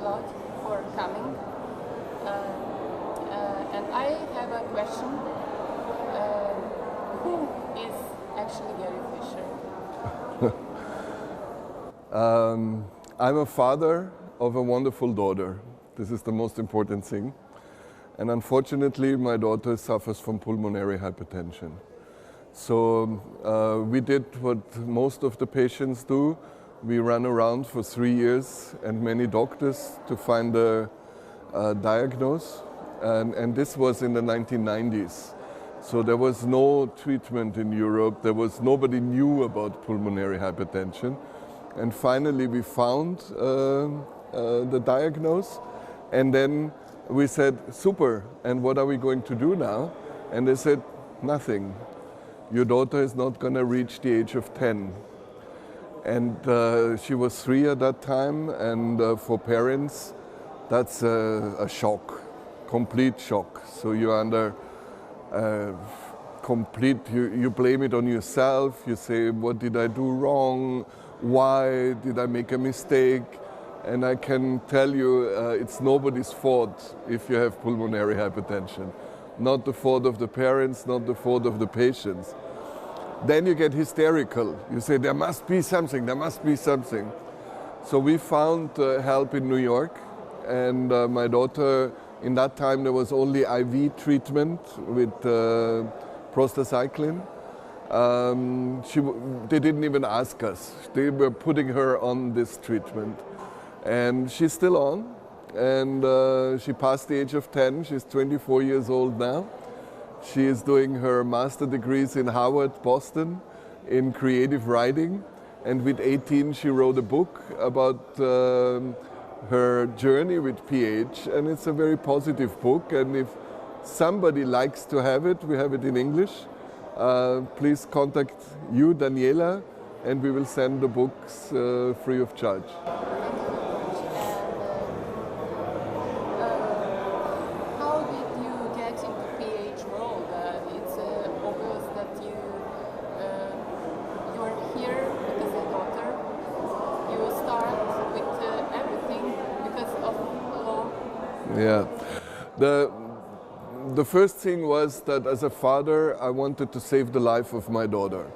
a lot for coming. And I have a question. Who is actually Gerry Fischer? I'm a father of a wonderful daughter. This is the most important thing. And unfortunately, my daughter suffers from pulmonary hypertension. So we did what most of the patients do. We ran around for 3 years and many doctors to find a diagnose. And this was in the 1990s. So there was no treatment in Europe. Nobody knew about pulmonary hypertension. And finally we found the diagnosis. And then we said, super, and what are we going to do now? And they said, nothing. Your daughter is not going to reach the age of 10. And she was 3 at that time, and for parents, that's a shock, complete shock. So you're under you blame it on yourself, you say, what did I do wrong? Why did I make a mistake? And I can tell you, it's nobody's fault if you have pulmonary hypertension. Not the fault of the parents, not the fault of the patients. Then you get hysterical. You say, there must be something, there must be something. So we found help in New York. And my daughter, in that time there was only IV treatment with prostacyclin. They didn't even ask us. They were putting her on this treatment. And she's still on, and she passed the age of 10. She's 24 years old now. She is doing her master degrees in Harvard, Boston, in creative writing. And with 18, she wrote a book about her journey with PH, and it's a very positive book. And if somebody likes to have it, we have it in English. Please contact you, Daniela, and we will send the books free of charge. Yeah, the first thing was that as a father, I wanted to save the life of my daughter.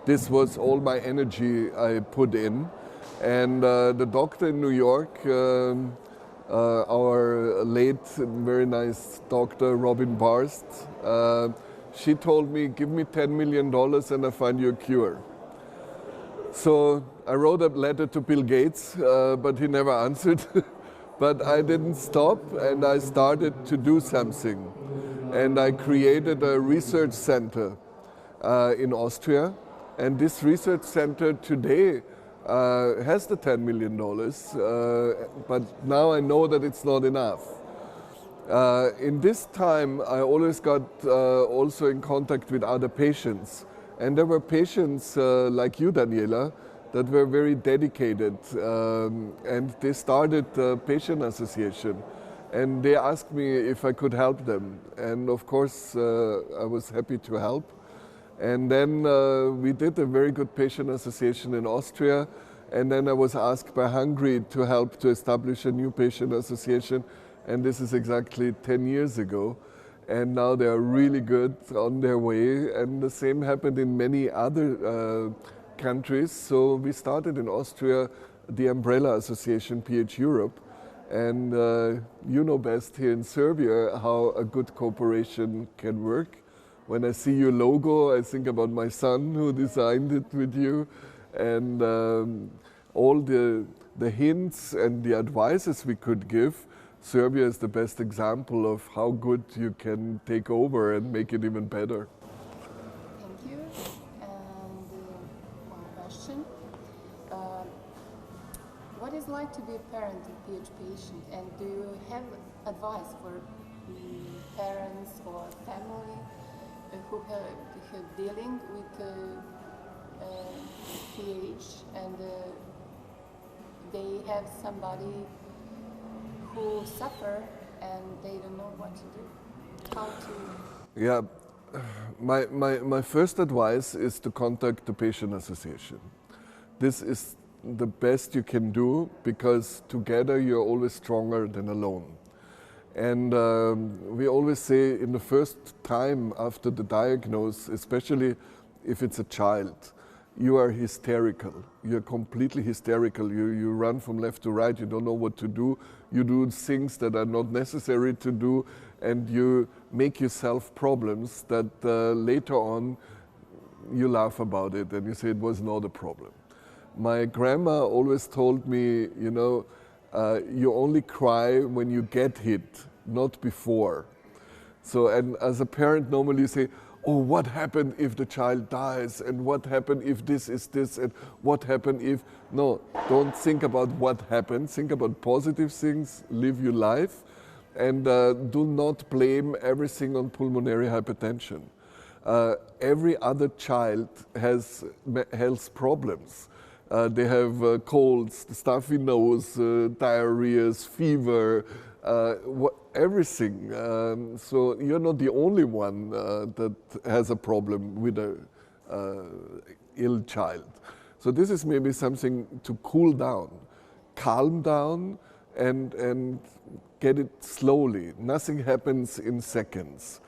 This was all my energy I put in. And the doctor in New York, our late, very nice doctor, Robin Barst, she told me, give me $10 million and I find you a cure. So I wrote a letter to Bill Gates, but he never answered. But I didn't stop, and I started to do something. And I created a research center in Austria. And this research center today has the $10 million, but now I know that it's not enough. In this time, I always got also in contact with other patients. And there were patients like you, Daniela, that were very dedicated, and they started a patient association, and they asked me if I could help them, and of course I was happy to help. And then we did a very good patient association in Austria, and then I was asked by Hungary to help to establish a new patient association, and this is exactly 10 years ago. And now they are really good on their way, and the same happened in many other countries. So we started in Austria the umbrella association PH Europe, and you know best here in Serbia how a good cooperation can work. When I see your logo, I think about my son who designed it with you, and all the hints and the advices we could give. Serbia is the best example of how good you can take over and make it even better. Thank you. And one question. What is it like to be a parent of PH patient, and do you have advice for parents or family who are dealing with PH and they have somebody who suffer and they don't know what to do? How to... Yeah, my first advice is to contact the patient association. This is the best you can do, because together you're always stronger than alone. And we always say in the first time after the diagnosis, especially if it's a child, you are hysterical. You're completely hysterical. You run from left to right. You don't know what to do. You do things that are not necessary to do, and you make yourself problems that later on you laugh about it and you say it was not a problem. My grandma always told me, you know, you only cry when you get hit, not before. So, and as a parent, normally you say, oh, what happened if the child dies? And what happened if this is this? And what happened if... No, don't think about what happened. Think about positive things, live your life, and do not blame everything on pulmonary hypertension. Every other child has health problems. They have colds, stuffy nose, diarrheas, fever, everything. So you're not the only one that has a problem with a ill child. So this is maybe something to cool down, calm down, and get it slowly. Nothing happens in seconds.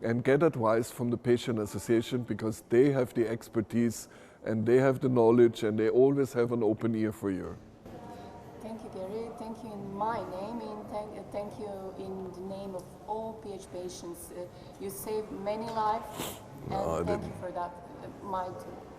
And get advice from the patient association, because they have the expertise and they have the knowledge and they always have an open ear for you. Thank you, Gerry. Thank you in my name, and thank you in the name of all PH patients. You saved many lives, and thank you for that. Mine too.